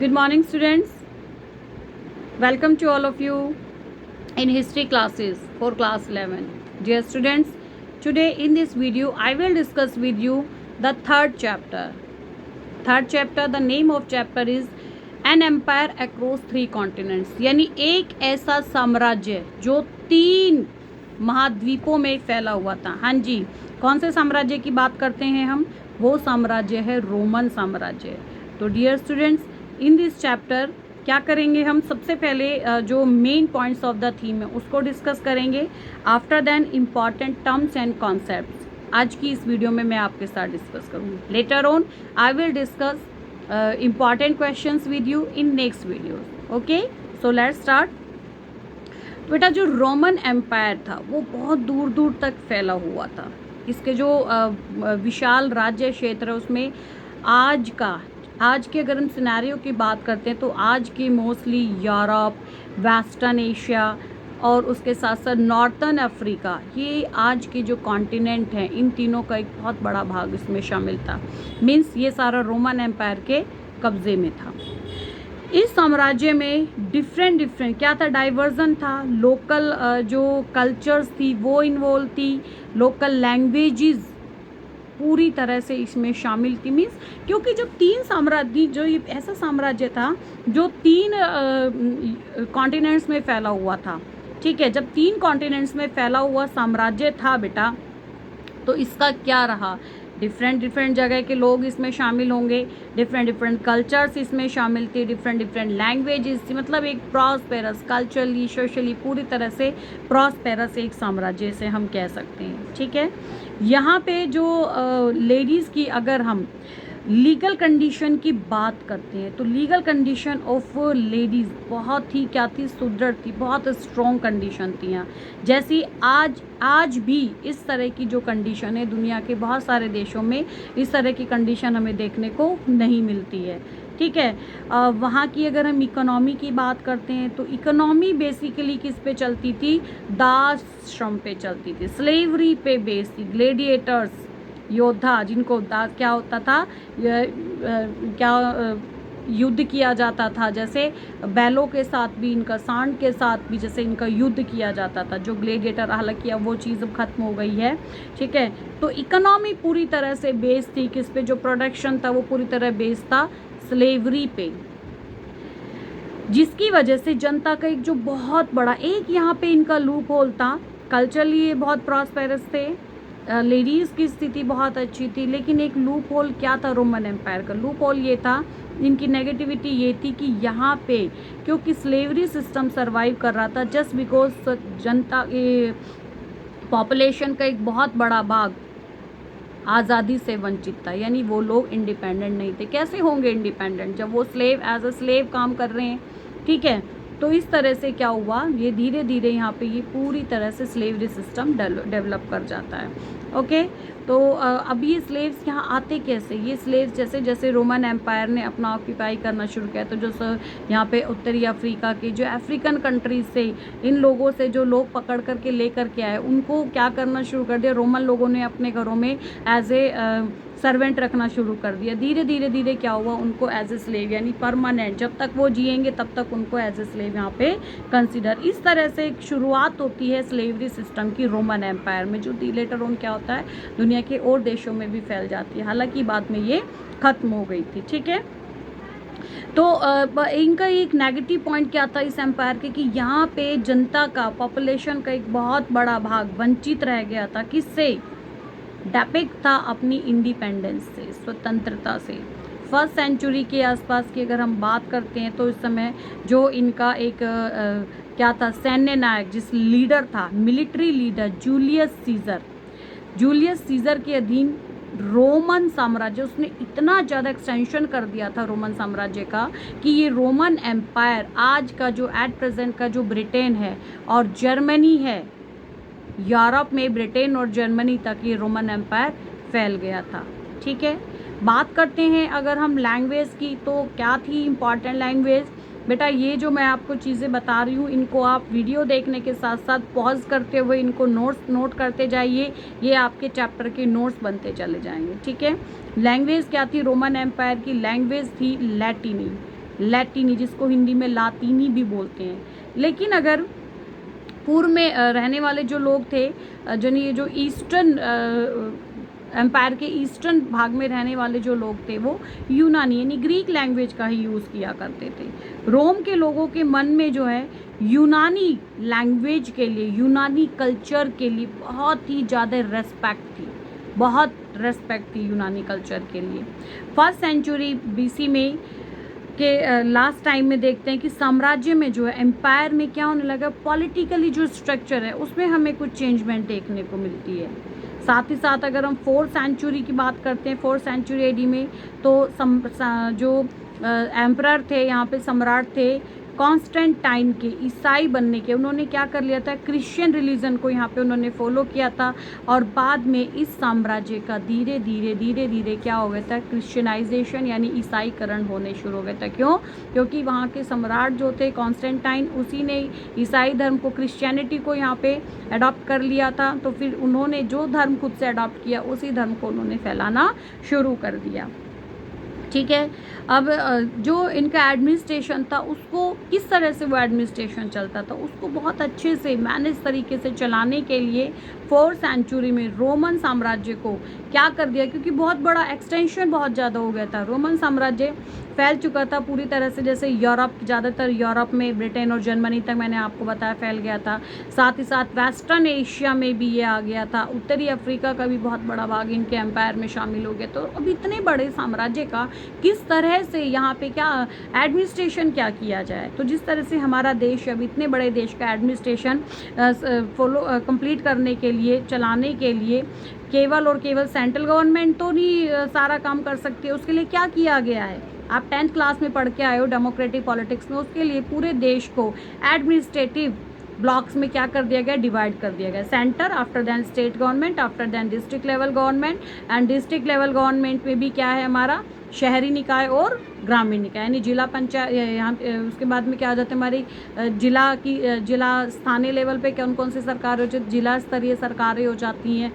Good morning, students. Welcome to all of you in history classes for class 11. Dear students, today in this video I will discuss with you the third chapter. The name of chapter is An Empire Across Three Continents. यानी एक ऐसा साम्राज्य जो 3 महाद्वीपों में फैला हुआ था. हाँ जी, कौन से साम्राज्य की बात करते हैं हम? वो साम्राज्य है रोमन साम्राज्य. तो dear students, in this chapter क्या करेंगे हम? सबसे पहले जो main points of the theme है उसको डिस्कस करेंगे. After then important terms and concepts आज की इस वीडियो में मैं आपके साथ डिस्कस करूँगी. Later on I will discuss important questions with you in next video. Okay, so let's start. बेटा, जो रोमन एम्पायर था वो बहुत दूर दूर तक फैला हुआ था. इसके जो विशाल राज्य क्षेत्र है उसमें आज के अगर हम सिनेरियो की बात करते हैं तो आज के मोस्टली यूरोप, वेस्टर्न एशिया और उसके साथ साथ नॉर्थर्न अफ्रीका, ये आज के जो कॉन्टिनेंट हैं इन तीनों का एक बहुत बड़ा भाग इसमें शामिल था. मीन्स ये सारा रोमन एम्पायर के कब्जे में था. इस साम्राज्य में डिफरेंट क्या था? डाइवर्जन था. लोकल जो कल्चर्स थी वो इन्वॉल्व थी. लोकल लैंग्वेजेस पूरी तरह से इसमें शामिल थी. मीन्स क्योंकि जो 3 साम्राज्य, जो ये ऐसा साम्राज्य था जो 3 कॉन्टिनेंट्स में फैला हुआ था. ठीक है, जब 3 कॉन्टिनेंट्स में फैला हुआ साम्राज्य था बेटा, तो इसका क्या रहा? डिफरेंट जगह के लोग इसमें शामिल होंगे. डिफरेंट कल्चर्स इसमें शामिल थे. डिफरेंट लैंग्वेजेस थी. मतलब एक प्रॉस्पेरस, कल्चरली सोशली पूरी तरह से प्रॉस्पेरस एक साम्राज्य से हम कह सकते हैं. ठीक है, यहाँ पे जो लेडीज़ की अगर हम लीगल कंडीशन की बात करते हैं तो लीगल कंडीशन ऑफ लेडीज़ बहुत ही क्या थी? सुदृढ़ थी. बहुत स्ट्रॉन्ग कंडीशन थी यहाँ. जैसी आज भी इस तरह की जो कंडीशन है दुनिया के बहुत सारे देशों में इस तरह की कंडीशन हमें देखने को नहीं मिलती है. ठीक है, वहाँ की अगर हम इकोनॉमी की बात करते हैं तो इकोनॉमी बेसिकली किस पे चलती थी? दास श्रम पे चलती थी. स्लेवरी पे बेस्ड थी. ग्लेडिएटर्स, योद्धा, जिनको दास क्या होता था, युद्ध किया जाता था. जैसे बैलों के साथ भी इनका, सांड के साथ भी जैसे इनका युद्ध किया जाता था. जो ग्लेडिएटर, हालांकि अब वो चीज़ अब खत्म हो गई है. ठीक है, तो इकोनॉमी पूरी तरह से बेस्ड थी किस पे? जो प्रोडक्शन था वो पूरी तरह बेस्ड था स्लेवरी पे, जिसकी वजह से जनता का एक जो बहुत बड़ा एक यहाँ पे इनका लूप होल था. कल्चरली ये बहुत प्रॉस्पेरस थे. लेडीज़ की स्थिति बहुत अच्छी थी. लेकिन एक लूप होल क्या था रोमन एम्पायर का? लूप होल ये था, इनकी नेगेटिविटी ये थी कि यहाँ पे क्योंकि स्लेवरी सिस्टम सरवाइव कर रहा था, जस्ट बिकॉज जनता पॉपुलेशन का एक बहुत बड़ा भाग आज़ादी से वंचित था. यानी वो लोग इंडिपेंडेंट नहीं थे. कैसे होंगे इंडिपेंडेंट जब वो स्लेव एज अ स्लेव काम कर रहे हैं? ठीक है, तो इस तरह से क्या हुआ, ये धीरे धीरे यहाँ पे ये पूरी तरह से स्लेवरी सिस्टम डेवलप कर जाता है. ओके, तो अब ये स्लेव्स यहाँ आते कैसे? ये स्लेव्स जैसे जैसे रोमन एम्पायर ने अपना ऑक्यूपाई करना शुरू किया तो जो यहाँ पे उत्तरी अफ्रीका के जो अफ्रीकन कंट्रीज से इन लोगों से जो लोग पकड़ करके लेकर के आए उनको क्या करना शुरू कर दिया? रोमन लोगों ने अपने घरों में एज ए सर्वेंट रखना शुरू कर दिया. धीरे धीरे क्या हुआ? उनको एज ए स्लेव, यानी परमानेंट, जब तक वो जिएंगे तब तक उनको एज ए स्लेव यहाँ पे कंसिडर. इस तरह से एक शुरुआत होती है स्लेवरी सिस्टम की रोमन एम्पायर में, जो लेटर ऑन क्या होता है दुनिया के और देशों में भी फैल जाती है. हालांकि बाद में ये खत्म हो गई थी. ठीक है, तो इनका एक नेगेटिव पॉइंट क्या था इस एम्पायर के कि यहाँ पे जनता का, पॉपुलेशन का एक बहुत बड़ा भाग वंचित रह गया था. किससे? डैपिक था अपनी इंडिपेंडेंस से, स्वतंत्रता से. 1st सेंचुरी के आसपास की अगर हम बात करते हैं तो इस समय जो इनका एक क्या था? सैन्य नायक, जिस लीडर था, मिलिट्री लीडर जूलियस सीजर के अधीन रोमन साम्राज्य, उसने इतना ज़्यादा एक्सटेंशन कर दिया था रोमन साम्राज्य का कि ये रोमन एम्पायर आज का जो एट प्रेजेंट का जो ब्रिटेन है और जर्मनी है, यूरोप में ब्रिटेन और जर्मनी तक ये रोमन एम्पायर फैल गया था. ठीक है, बात करते हैं अगर हम लैंग्वेज की तो क्या थी इम्पॉर्टेंट लैंग्वेज? बेटा, ये जो मैं आपको चीज़ें बता रही हूँ इनको आप वीडियो देखने के साथ साथ पॉज करते हुए इनको नोट करते जाइए. ये आपके चैप्टर के नोट्स बनते चले जाएंगे. ठीक है, लैंग्वेज क्या थी रोमन एम्पायर की? लैंग्वेज थी लैटिनी. लैटिनी, जिसको हिंदी में लातीनी भी बोलते हैं। लेकिन अगर पूर्व में रहने वाले जो लोग थे, जो ईस्टर्न एम्पायर के ईस्टर्न भाग में रहने वाले जो लोग थे, वो यूनानी यानी ग्रीक लैंग्वेज का ही यूज़ किया करते थे। रोम के लोगों के मन में जो है यूनानी लैंग्वेज के लिए, यूनानी कल्चर के लिए बहुत ही ज़्यादा रेस्पेक्ट थी, बहुत रेस्पेक्ट थी यूनानी कल्चर के लिए। फर्स्ट सेंचुरी बीसी में के लास्ट टाइम में देखते हैं कि साम्राज्य में जो है, एम्पायर में क्या होने लगा, पॉलिटिकली जो स्ट्रक्चर है उसमें हमें कुछ चेंजमेंट देखने को मिलती है। साथ ही साथ अगर हम 4th सेंचुरी की बात करते हैं, 4th सेंचुरी एडी में, तो जो एम्परर थे, यहाँ पे सम्राट थे कॉन्स्टेंटाइन के, ईसाई बनने के, उन्होंने क्या कर लिया था, क्रिश्चियन रिलीजन को यहाँ पे उन्होंने फॉलो किया था। और बाद में इस साम्राज्य का धीरे धीरे क्या हो गया था, क्रिश्चियनाइजेशन यानी ईसाईकरण होने शुरू हो गया था। क्यों? क्योंकि वहाँ के सम्राट जो थे कॉन्स्टेंटाइन, उसी ने ईसाई धर्म को, क्रिश्चियनिटी को यहाँ पे अडॉप्ट कर लिया था। तो फिर उन्होंने जो धर्म खुद से अडॉप्ट किया, उसी धर्म को उन्होंने फैलाना शुरू कर दिया। ठीक है। अब जो इनका एडमिनिस्ट्रेशन था, उसको किस तरह से वो एडमिनिस्ट्रेशन चलता था, उसको बहुत अच्छे से मैनेज तरीके से चलाने के लिए 4th सेंचुरी में रोमन साम्राज्य को क्या कर दिया, क्योंकि बहुत बड़ा एक्सटेंशन बहुत ज़्यादा हो गया था, रोमन साम्राज्य फैल चुका था पूरी तरह से। जैसे यूरोप, ज़्यादातर यूरोप में, ब्रिटेन और जर्मनी तक मैंने आपको बताया फैल गया था। साथ ही साथ वेस्टर्न एशिया में भी ये आ गया था। उत्तरी अफ्रीका का भी बहुत बड़ा भाग इनके एम्पायर में शामिल हो गया। तो अब इतने बड़े साम्राज्य का किस तरह से यहाँ पे क्या एडमिनिस्ट्रेशन क्या किया जाए, तो जिस तरह से हमारा देश, अब इतने बड़े देश का एडमिनिस्ट्रेशन कंप्लीट करने के लिए, चलाने के लिए केवल और केवल सेंट्रल गवर्नमेंट तो नहीं सारा काम कर सकती है। उसके लिए क्या किया गया है, आप 10th क्लास में पढ़ के आए हो डेमोक्रेटिक पॉलिटिक्स में। उसके लिए पूरे देश को एडमिनिस्ट्रेटिव ब्लॉक्स में क्या कर दिया गया, डिवाइड कर दिया गया। Centre, after then state government, after then district level government, and district level government में भी क्या है हमारा, शहरी निकाय और ग्रामीण निकाय, यानी जिला पंचायत। यहाँ उसके बाद में क्या आ जाते हैं हमारी जिला स्थानीय लेवल पे कौन कौन सी सरकार हो जाती, जिला स्तरीय सरकारें हो जाती हैं,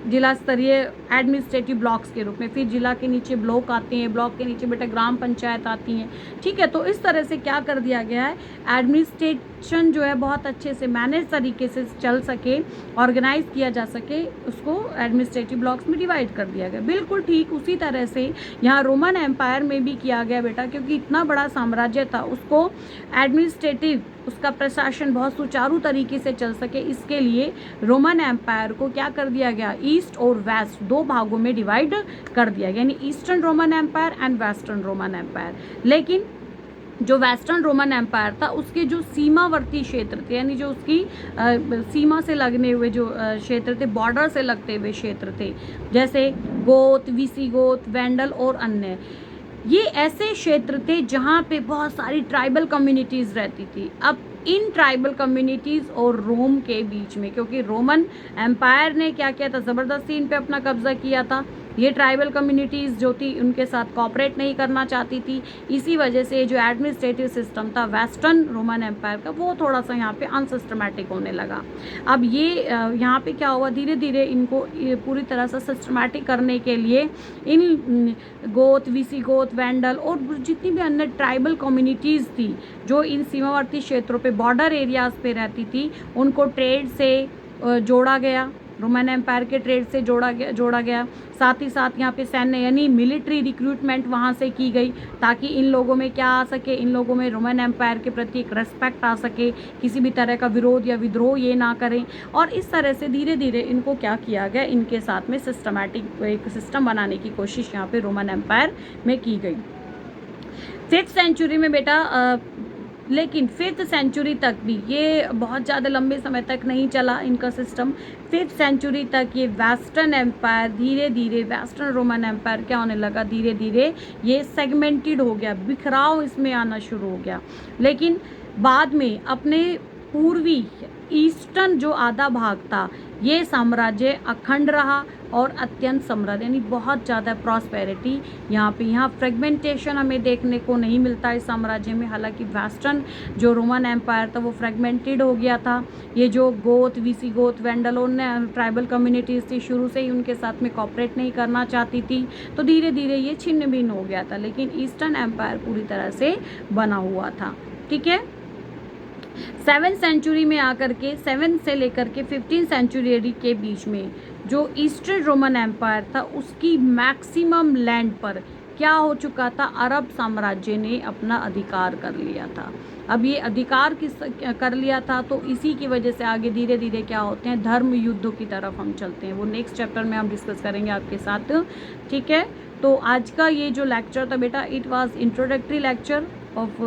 जिला स्तरीय एडमिनिस्ट्रेटिव ब्लॉक्स के रूप में। फिर जिला के नीचे ब्लॉक आते हैं, ब्लॉक के नीचे बेटा ग्राम पंचायत आती हैं। ठीक है। तो इस तरह से क्या कर दिया गया है, एडमिनिस्ट्रेशन जो है बहुत अच्छे से मैनेज तरीके से चल सके, ऑर्गेनाइज किया जा सके, उसको एडमिनिस्ट्रेटिव ब्लॉक्स में डिवाइड कर दिया गया। बिल्कुल ठीक उसी तरह से यहाँ रोमन एम्पायर में भी किया गया बेटा, क्योंकि इतना बड़ा साम्राज्य था, उसको एडमिनिस्ट्रेटिव, उसका प्रशासन बहुत सुचारू तरीके से चल सके, इसके लिए रोमन एम्पायर को क्या कर दिया गया, ईस्ट और वेस्ट दो भागों में डिवाइड कर दिया गया, यानी eastern Roman empire and western Roman empire. लेकिन जो वेस्टर्न रोमन एम्पायर था, उसके जो सीमावर्ती क्षेत्र थे, यानी जो उसकी सीमा से लगने हुए जो क्षेत्र थे, बॉर्डर से लगते हुए क्षेत्र थे, जैसे गोत, विसिगोत, वेंडल और अन्य, ये ऐसे क्षेत्र थे जहाँ पे बहुत सारी ट्राइबल कम्युनिटीज़ रहती थी। अब इन ट्राइबल कम्युनिटीज़ और रोम के बीच में, क्योंकि रोमन एम्पायर ने क्या किया था, ज़बरदस्ती इन पे अपना कब्जा किया था, ये ट्राइबल कम्युनिटीज़ जो थी उनके साथ कोऑपरेट नहीं करना चाहती थी। इसी वजह से जो एडमिनिस्ट्रेटिव सिस्टम था वेस्टर्न रोमन एम्पायर का, वो थोड़ा सा यहाँ पे अनसिस्टमैटिक होने लगा। अब ये यहाँ पे क्या हुआ, धीरे धीरे इनको पूरी तरह से सिस्टमैटिक करने के लिए इन गोत, विसिगोत, वेंडल और जितनी भी अन्य ट्राइबल कम्युनिटीज़ थी जो इन सीमावर्ती क्षेत्रों पे, बॉर्डर एरियाज़ पे रहती थी, उनको ट्रेड से जोड़ा गया, रोमन एम्पायर के ट्रेड से जोड़ा गया। साथ ही साथ यहाँ पे सैन्य यानी मिलिट्री रिक्रूटमेंट वहाँ से की गई, ताकि इन लोगों में क्या आ सके, इन लोगों में रोमन एम्पायर के प्रति एक रेस्पेक्ट आ सके, किसी भी तरह का विरोध या विद्रोह ये ना करें। और इस तरह से धीरे धीरे इनको क्या किया गया, इनके साथ में सिस्टमैटिक एक सिस्टम बनाने की कोशिश यहाँ पे रोमन एम्पायर में की गई। 5th सेंचुरी में बेटा लेकिन 5th सेंचुरी तक भी ये बहुत ज़्यादा लंबे समय तक नहीं चला इनका सिस्टम। 5th सेंचुरी तक ये वेस्टर्न एम्पायर धीरे धीरे, वेस्टर्न रोमन एम्पायर क्या होने लगा, धीरे धीरे ये सेगमेंटेड हो गया, बिखराव इसमें आना शुरू हो गया। लेकिन बाद में अपने पूर्वी ईस्टर्न जो आधा भाग था, ये साम्राज्य अखंड रहा, और अत्यंत समृद्ध, यानी बहुत ज़्यादा प्रॉस्पेरिटी यहाँ पे। यहाँ फ्रेगमेंटेशन हमें देखने को नहीं मिलता इस साम्राज्य में। हालांकि वेस्टर्न जो रोमन एम्पायर था वो फ्रेगमेंटेड हो गया था। ये जो गोथ, विसी गोथ, वेंडलोन ट्राइबल कम्युनिटीज़ थी, शुरू से ही उनके साथ में कॉपरेट नहीं करना चाहती थी, तो धीरे धीरे ये छिन्न भिन्न हो गया था। लेकिन ईस्टर्न एम्पायर पूरी तरह से बना हुआ था। ठीक है, 7th सेंचुरी में आकर के 7 से लेकर के 15 सेंचुरी के बीच में जो ईस्टर्न रोमन एम्पायर था उसकी मैक्सिमम लैंड पर क्या हो चुका था, अरब साम्राज्य ने अपना अधिकार कर लिया था। अब ये अधिकार किस कर लिया था, तो इसी की वजह से आगे धीरे धीरे क्या होते हैं, धर्म युद्धों की तरफ हम चलते हैं। वो नेक्स्ट चैप्टर में हम डिस्कस करेंगे आपके साथ। ठीक है, तो आज का ये जो लेक्चर था बेटा, it was introductory lecture of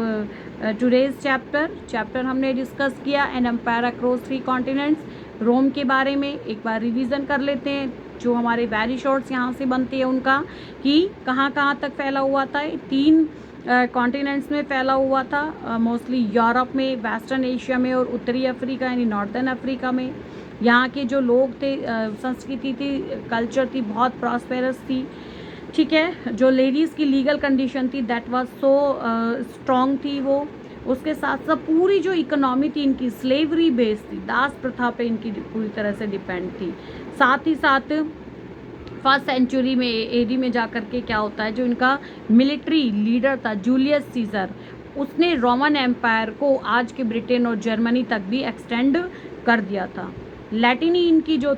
today's chapter हमने डिस्कस किया एन एम्पायर अक्रॉस 3 कॉन्टिनेंट्स। रोम के बारे में एक बार रिवीजन कर लेते हैं, जो हमारे वेरी शॉर्ट्स यहाँ से बनते हैं उनका, कि कहाँ कहाँ तक फैला हुआ था। 3 कॉन्टिनेंट्स में फैला हुआ था, मोस्टली यूरोप में, वेस्टर्न एशिया में और उत्तरी अफ्रीका यानी नॉर्थर्न अफ्रीका में। यहाँ के जो लोग थे, संस्कृति थी, कल्चर थी, बहुत प्रॉस्पेरस थी। ठीक है, जो लेडीज़ की लीगल कंडीशन थी दैट वाज सो स्ट्रॉन्ग थी वो। उसके साथ साथ पूरी जो इकोनॉमी थी इनकी स्लेवरी बेस्ड थी, दास प्रथा पे इनकी पूरी तरह से डिपेंड थी। साथ ही साथ 1st सेंचुरी में एडी में जाकर के क्या होता है, जो इनका मिलिट्री लीडर था जूलियस सीजर, उसने रोमन एम्पायर को आज के ब्रिटेन और जर्मनी तक भी एक्सटेंड कर दिया था। लैटिन जो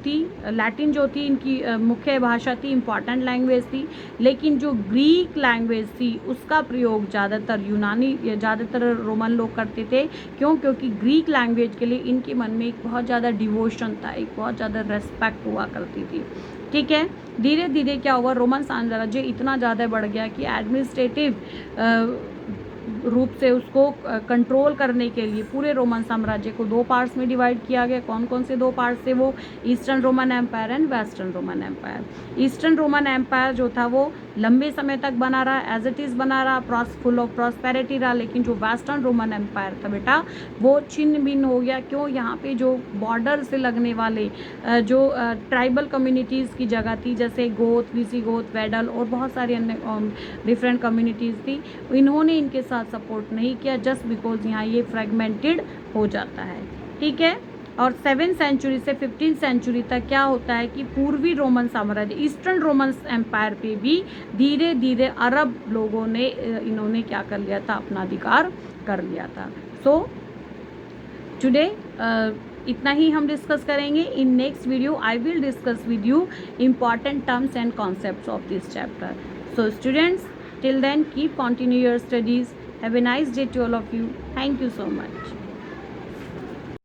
थी इनकी मुख्य भाषा थी, इम्पॉर्टेंट लैंग्वेज थी। लेकिन जो ग्रीक लैंग्वेज थी उसका प्रयोग ज़्यादातर रोमन लोग करते थे। क्यों? क्योंकि ग्रीक लैंग्वेज के लिए इनके मन में एक बहुत ज़्यादा डिवोशन था, एक बहुत ज़्यादा रेस्पेक्ट हुआ करती थी। ठीक है, धीरे धीरे क्या हुआ, रोमन साम्राज्य इतना ज़्यादा बढ़ गया कि एडमिनिस्ट्रेटिव रूप से उसको कंट्रोल करने के लिए पूरे रोमन साम्राज्य को 2 पार्ट्स में डिवाइड किया गया। कौन कौन से 2 पार्ट्स थे वो? Eastern Roman empire and western Roman empire. Eastern Roman empire जो था वो लंबे समय तक बना रहा, एज इट इज़ बना रहा, फुल ऑफ प्रॉस्पेरिटी रहा। लेकिन जो वेस्टर्न रोमन एम्पायर था बेटा, वो छिन्न भिन्न हो गया। क्यों? यहाँ पे जो बॉर्डर से लगने वाले जो ट्राइबल कम्युनिटीज़ की जगह थी, जैसे गोथ, विसी गोथ, वेडल और बहुत सारी अन्य डिफरेंट कम्युनिटीज़ थी, इन्होंने इनके साथ सपोर्ट नहीं किया, जस्ट बिकॉज यहाँ ये फ्रेगमेंटेड हो जाता है। ठीक है, और 7th सेंचुरी से 15th सेंचुरी तक क्या होता है कि पूर्वी रोमन साम्राज्य, ईस्टर्न रोमन एम्पायर पे भी धीरे धीरे अरब लोगों ने इन्होंने क्या कर लिया था, अपना अधिकार कर लिया था। सो टुडे इतना ही हम डिस्कस करेंगे। In next video I will discuss with you important terms and concepts of this chapter. So students, till then keep continue your studies. Have a nice day to all of you. Thank you so much.